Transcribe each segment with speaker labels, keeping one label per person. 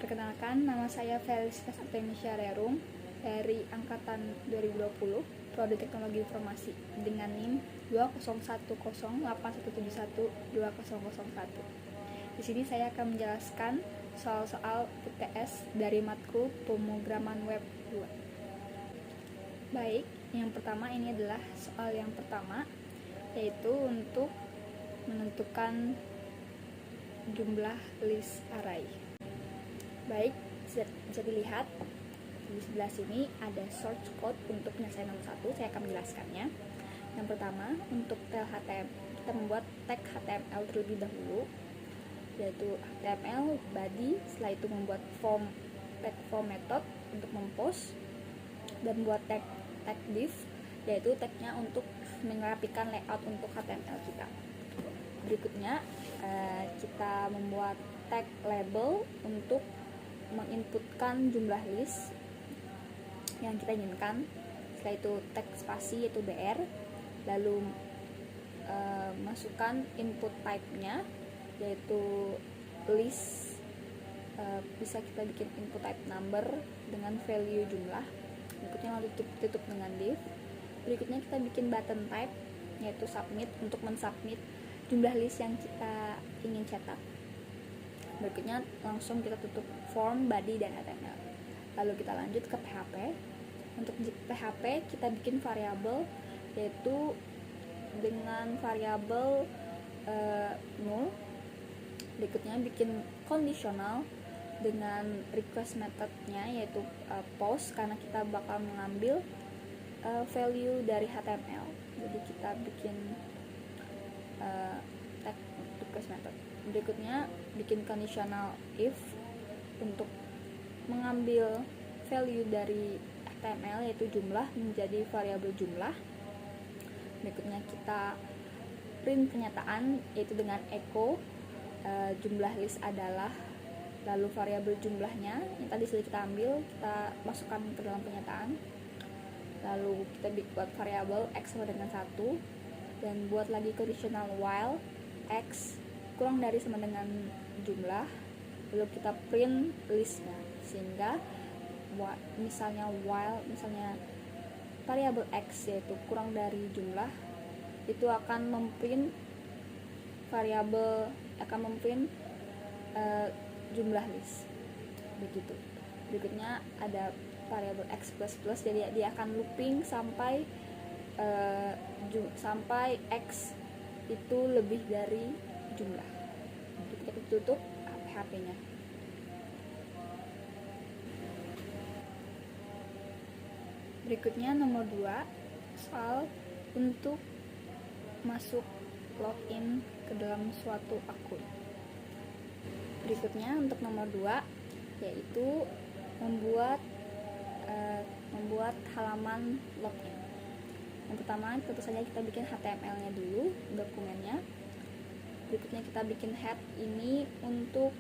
Speaker 1: Perkenalkan, nama saya Felicitas Artemisia Rerum dari Angkatan 2020, Prodi Teknologi Informasi dengan NIM 201081712001. Di sini saya akan menjelaskan soal-soal UTS dari matkul Pemrograman Web 2. Baik, yang pertama ini adalah soal yang pertama, yaitu untuk menentukan jumlah list array. Baik, bisa dilihat di sebelah sini ada source code untuk penyelesaian nomor 1. Saya akan menjelaskannya. Yang pertama, untuk tag HTML, kita membuat tag HTML terlebih dahulu, yaitu HTML body. Setelah itu membuat tag form method untuk mempost, dan buat tag div, yaitu tagnya untuk merapikan layout untuk HTML kita. Berikutnya kita membuat tag label untuk menginputkan jumlah list yang kita inginkan. Setelah itu tag spasi yaitu BR, lalu masukkan input type-nya yaitu list. Bisa kita bikin input type number dengan value jumlah. Berikutnya lalu tutup dengan div. Berikutnya kita bikin button type yaitu submit untuk mensubmit jumlah list yang kita ingin cetak. Berikutnya langsung kita tutup form, body, dan HTML. Lalu kita lanjut ke PHP. Untuk PHP kita bikin variabel yaitu dengan variabel null. Berikutnya bikin conditional dengan request methodnya yaitu post, karena kita bakal mengambil value dari HTML. Jadi kita bikin tag request method. Berikutnya bikin conditional if untuk mengambil value dari HTML yaitu jumlah menjadi variabel jumlah. Berikutnya kita print pernyataan yaitu dengan echo jumlah list adalah, lalu variabel jumlahnya yang tadi sudah kita ambil kita masukkan ke dalam pernyataan. Lalu kita buat variabel x sama dengan 1 dan buat lagi conditional while x kurang dari sama dengan jumlah, lalu kita print listnya, sehingga misalnya misalnya variabel x yaitu kurang dari jumlah, itu akan memprint jumlah list begitu. Berikutnya ada variabel x++, jadi dia akan looping sampai x itu lebih dari jumlah. Kita tutup PHP-nya. Berikutnya nomor 2, soal untuk masuk login ke dalam suatu akun. Berikutnya untuk nomor 2 yaitu membuat halaman login. Yang pertama tentu saja kita bikin HTML-nya dulu, dokumennya. Berikutnya kita bikin head ini untuk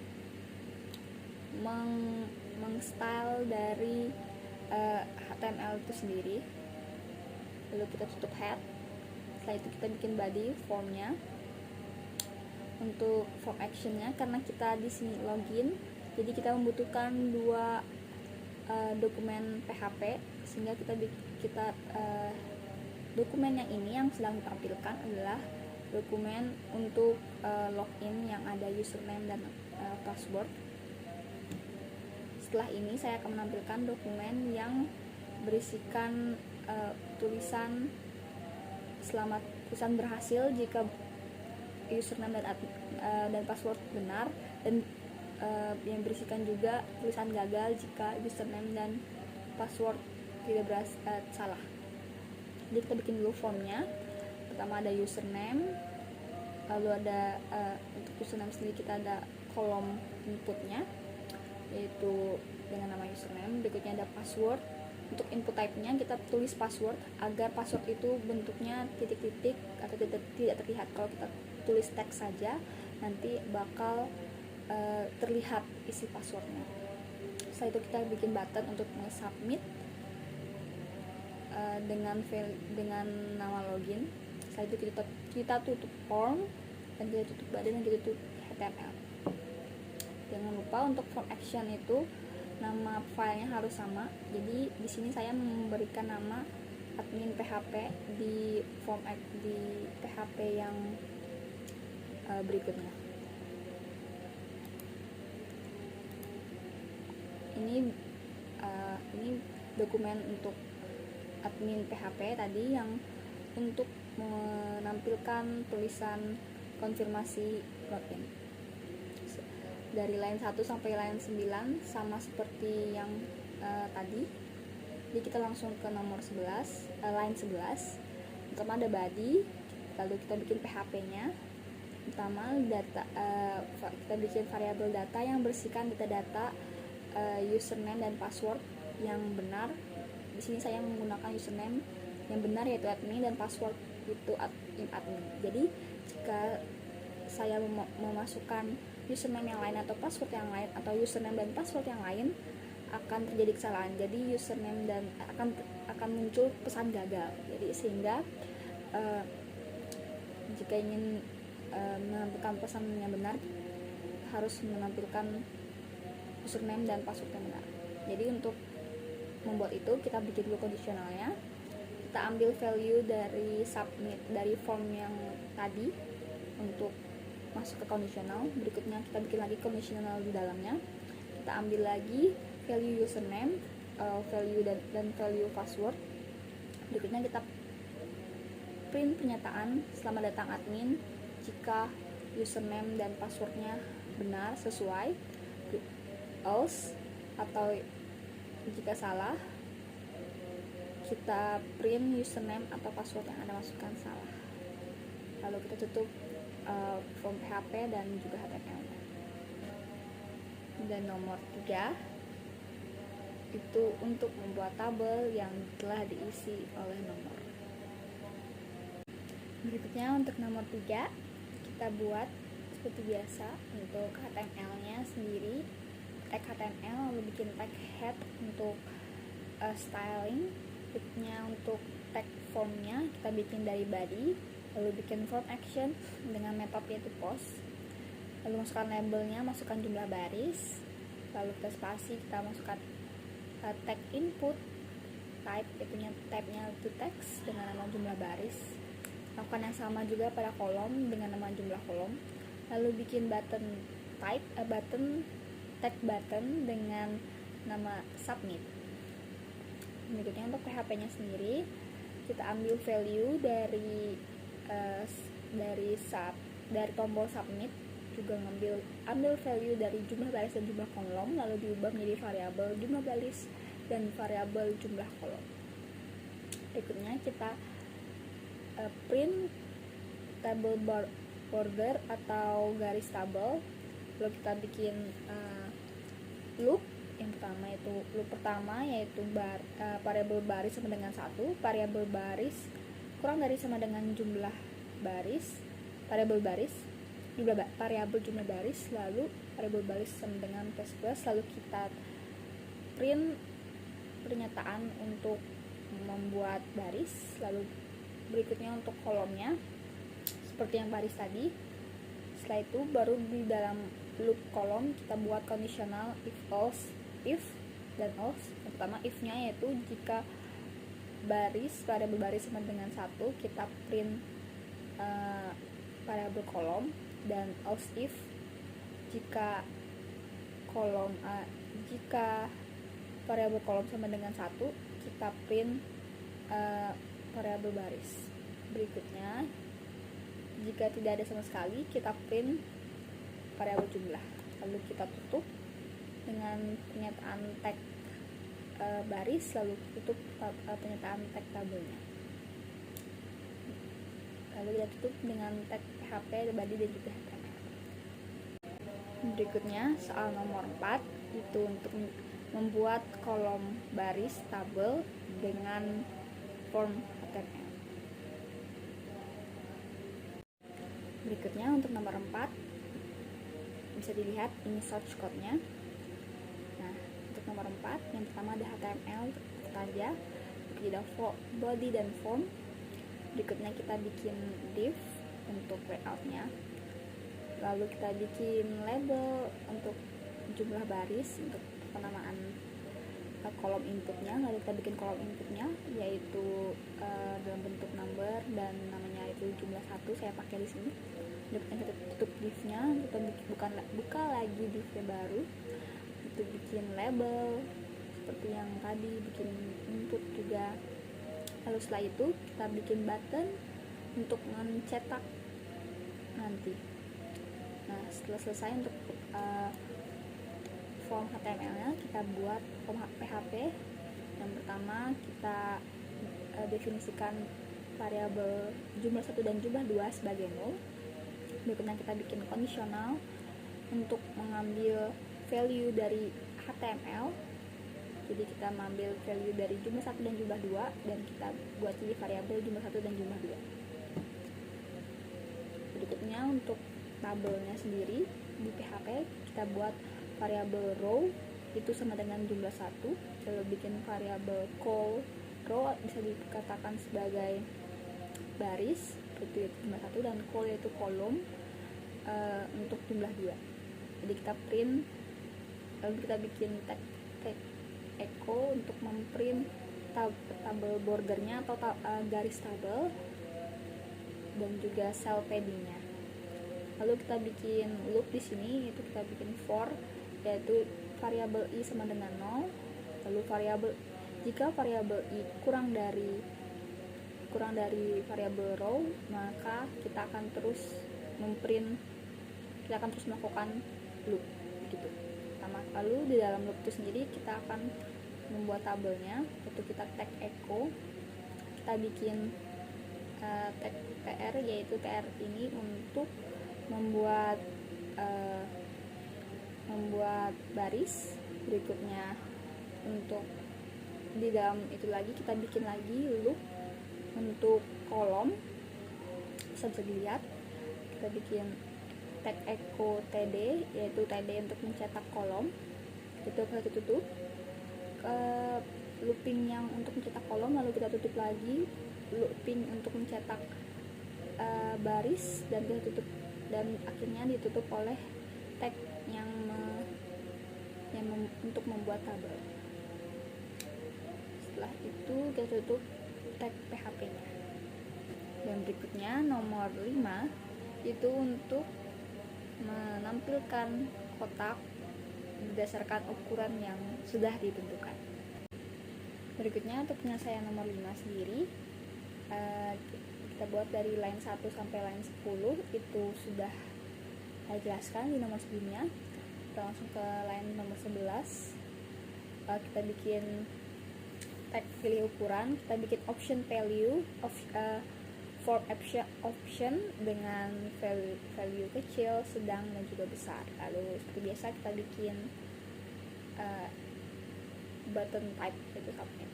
Speaker 1: meng-style dari HTML itu sendiri. Lalu kita tutup head. Setelah itu kita bikin body formnya. Untuk form actionnya, karena kita di sini login, jadi kita membutuhkan 2 dokumen PHP, sehingga kita dokumen yang ini yang sedang ditampilkan adalah dokumen untuk login yang ada username dan password. Setelah ini saya akan menampilkan dokumen yang berisikan tulisan selamat, tulisan berhasil jika username dan password benar, dan yang berisikan juga tulisan gagal jika username dan password tidak salah. Jadi kita bikin dulu formnya. Pertama ada username, lalu ada untuk username sendiri kita ada kolom inputnya yaitu dengan nama username. Berikutnya ada password. Untuk input type-nya kita tulis password agar password itu bentuknya titik-titik atau tidak terlihat. Kalau kita tulis teks saja nanti bakal terlihat isi passwordnya. Setelah itu kita bikin button untuk submit dengan nama login. Setelah itu kita tutup form dan kita tutup body dan kita tutup HTML. Jangan lupa untuk form action itu nama filenya harus sama. Jadi di sini saya memberikan nama admin PHP di di PHP yang berikutnya. Ini dokumen untuk admin PHP tadi yang untuk menampilkan tulisan konfirmasi login dari line 1 sampai line 9 sama seperti yang tadi. Jadi kita langsung ke nomor 11, line 11. Pertama ada body, lalu kita bikin PHP-nya. Pertama data, kita bikin variabel data yang bersihkan data-data username dan password yang benar. Di sini saya menggunakan username yang benar yaitu admin dan password itu admin. Jadi jika saya memasukkan username yang lain atau password yang lain atau username dan password yang lain akan terjadi kesalahan. Jadi username dan akan muncul pesan gagal. Jadi sehingga jika ingin menampilkan pesan yang benar harus menampilkan username dan password yang benar. Jadi untuk membuat itu kita bikin dulu kondisionalnya. Kita ambil value dari submit dari form yang tadi untuk masuk ke kondisional. Berikutnya kita bikin lagi kondisional di dalamnya. Kita ambil lagi value username, value dan value password. Berikutnya kita print pernyataan selamat datang admin jika username dan passwordnya benar sesuai, else atau jika salah kita print username atau password yang Anda masukkan salah. Lalu kita tutup form PHP dan juga HTML-nya. Dan nomor 3 itu untuk membuat tabel yang telah diisi oleh nomor. Berikutnya untuk nomor 3 kita buat seperti biasa untuk HTML-nya sendiri, tag HTML, lalu bikin tag head untuk styling. Berikutnya untuk tag formnya kita bikin dari body, lalu bikin form action dengan metode yaitu post, lalu masukkan labelnya, masukkan jumlah baris, lalu kita spasi, kita masukkan tag input type, yaitu type-nya itu text dengan nama jumlah baris. Lakukan yang sama juga pada kolom dengan nama jumlah kolom, lalu bikin button type, tag button dengan nama submit. Berikutnya untuk PHP-nya sendiri kita ambil value dari tombol submit, juga ambil value dari jumlah baris dan jumlah kolom, lalu diubah menjadi variabel jumlah baris dan variabel jumlah kolom. Berikutnya kita print table border atau garis tabel, lalu kita bikin loop. Yang pertama yaitu variabel baris sama dengan 1, variabel baris kurang dari sama dengan jumlah baris, variabel jumlah baris, lalu variabel baris sama dengan plus, lalu kita print pernyataan untuk membuat baris. Lalu berikutnya untuk kolomnya seperti yang baris tadi. Setelah itu baru di dalam loop kolom kita buat kondisional if dan else. Yang pertama if-nya yaitu jika variabel baris sama dengan 1 kita print variabel kolom, dan else if jika variabel kolom sama dengan 1 kita print variabel baris. Berikutnya jika tidak ada sama sekali kita print variabel jumlah, lalu kita tutup dengan pernyataan tag baris, lalu tutup pernyataan tag tabelnya, lalu kita tutup dengan tag PHP, body dan juga HTML. Berikutnya soal nomor 4 itu untuk membuat kolom baris tabel dengan form HTML. Berikutnya untuk nomor 4 bisa dilihat ini source code-nya. Nah, untuk nomor 4 yang pertama ada HTML saja, tidak body dan form. Berikutnya kita bikin div untuk layout-nya, lalu kita bikin label untuk jumlah baris untuk penamaan kolom inputnya. Lalu kita bikin kolom inputnya yaitu dalam bentuk number dan namanya itu jumlah 1, saya pakai di sini. Dan kita tutup div-nya, kita buka lagi div-nya baru, itu bikin label seperti yang tadi, bikin input juga. Lalu setelah itu kita bikin button untuk mencetak nanti. Nah, setelah selesai untuk form HTML-nya, kita buat form PHP. Yang pertama kita definisikan variabel jumlah 1 dan jumlah 2 sebagai null. Berikutnya kita bikin kondisional untuk mengambil value dari HTML. Jadi kita mengambil value dari jumlah 1 dan jumlah 2 dan kita buat jadi variabel jumlah 1 dan jumlah 2. Berikutnya untuk tabelnya sendiri di PHP kita buat variabel row itu sama dengan jumlah 1. Lalu bikin variabel call row bisa dikatakan sebagai baris itu jumlah 1 dan call yaitu kolom untuk jumlah 2. Jadi kita print, lalu kita bikin tag echo untuk memprint tabel bordernya atau garis tabel dan juga cell paddingnya. Lalu kita bikin loop di sini, itu kita bikin for yaitu variabel i sama dengan 0. Lalu jika variabel i kurang dari variabel row, maka kita akan terus melakukan loop gitu. Lalu di dalam loop itu sendiri kita akan membuat tabelnya, yaitu kita tag echo, kita bikin tag tr, yaitu tr ini untuk membuat baris. Berikutnya untuk di dalam itu lagi kita bikin lagi loop untuk kolom, bisa dilihat kita bikin tag echo td, yaitu td untuk mencetak kolom, itu kita tutup looping yang untuk mencetak kolom, lalu kita tutup lagi looping untuk mencetak baris dan kita tutup, dan akhirnya ditutup oleh tag yang untuk membuat tabel. Setelah itu kita tutup tag PHP-nya. Dan berikutnya nomor 5 itu untuk menampilkan kotak berdasarkan ukuran yang sudah ditentukan. Berikutnya untuk penyelesaian nomor 5 sendiri, kita buat dari line 1 sampai line 10, itu sudah saya jelaskan di nomor sebelumnya. Kita langsung ke line nomor 11. Kita bikin tag pilih ukuran, kita bikin option value for option dengan value kecil, sedang, dan juga besar. Lalu seperti biasa kita bikin button type, itu submit.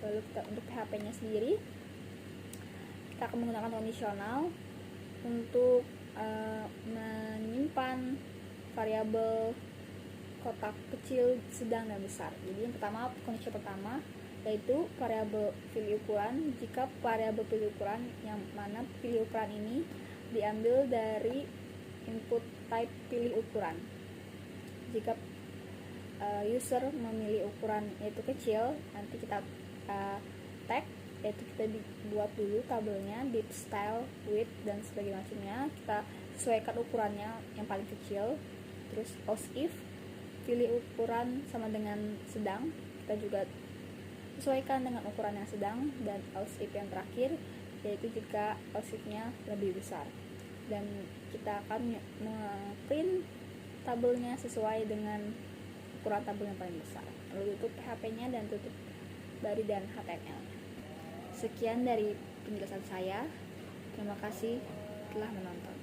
Speaker 1: Lalu untuk PHP-nya sendiri kita akan menggunakan kondisional untuk menyimpan variabel kotak kecil, sedang, dan besar. Jadi yang pertama, kondisi pertama yaitu variabel pilih ukuran. Jika variabel pilih ukuran, yang mana pilih ukuran ini diambil dari input type pilih ukuran. Jika user memilih ukuran yaitu kecil, nanti kita tag, yaitu kita buat dulu tabelnya div style, width, dan sebagainya macamnya. Kita sesuaikan ukurannya yang paling kecil. Terus else if pilih ukuran sama dengan sedang, kita juga sesuaikan dengan ukuran yang sedang. Dan else if yang terakhir yaitu jika else if-nya lebih besar, dan kita akan print tabelnya sesuai dengan ukuran tabel yang paling besar. Lalu tutup PHP-nya dan tutup body dan HTML. Sekian dari penjelasan saya. Terima kasih telah menonton.